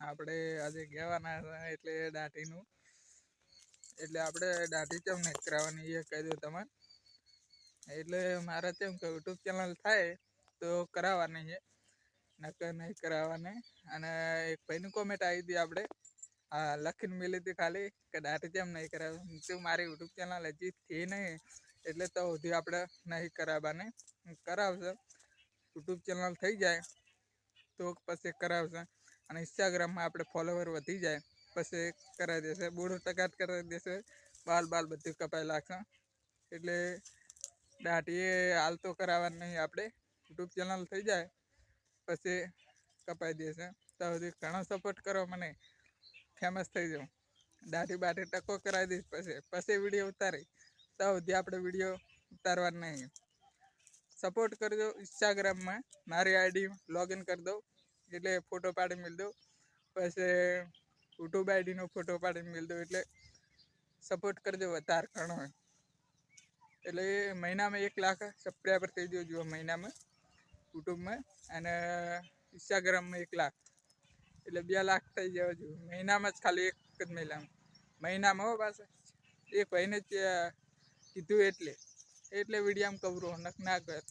આપણે આજે કહેવાના હતા એટલે દાઢીનું એટલે આપણે દાઢી કેમ નહીં કરાવવાની એ કહી દઉં તમને. એટલે મારે કેમ કે યુટ્યુબ ચેનલ થાય તો કરાવવાની છે, નકર નહીં કરાવવાની. અને એક ભાઈની કોમેન્ટ આવી હતી આપણે લખીને મેલી હતી ખાલી કે દાઢી કેમ નહીં કરાવવાની. તું મારી યુટ્યુબ ચેનલ હજી થઈ નહીં એટલે તો સુધી આપણે નહીં કરાવવાની. કરાવશે યુટ્યુબ ચેનલ થઈ જાય તો પછી કરાવશે. અને ઇન્સ્ટાગ્રામમાં આપણે ફોલોવર વધી જાય પછી કરાવી દેશે, બૂઢો ટકાટ કરાવી દેશે, બાલ બધું કપાઈ લાગશે. એટલે દાઢી હાલ તો કરાવવાની નહીં, આપણે યુટ્યુબ ચેનલ થઈ જાય પછી કપાઈ દેશે. તો સુધી ઘણો સપોર્ટ કરો, મને ફેમસ થઈ જાઉં, દાઢી ટકો કરાવી દઈશ. પછી વિડીયો ઉતારી તો સુધી આપણે વિડીયો ઉતારવા નહીં. સપોર્ટ કરજો. ઇન્સ્ટાગ્રામમાં મારી આઈડી લોગિન કરી દઉં એટલે ફોટો પાડી મેળ દઉં, પછી યુટ્યુબ આઈડીનો ફોટો પાડી મેળ દઉં. એટલે સપોર્ટ કરજો વધારે ઘણો. એટલે મહિનામાં 1 લાખ સબસ્ક્રાઈબર થઈ જજો મહિનામાં યુટ્યુબમાં, અને ઇન્સ્ટાગ્રામમાં 1 લાખ એટલે 2 લાખ થઈ જવા જોઈએ મહિનામાં જ, ખાલી એક જ મહિનામાં હો. પાછા એક ભાઈને જ કીધું એટલે વિડીયામાં કવરો નક ના કર.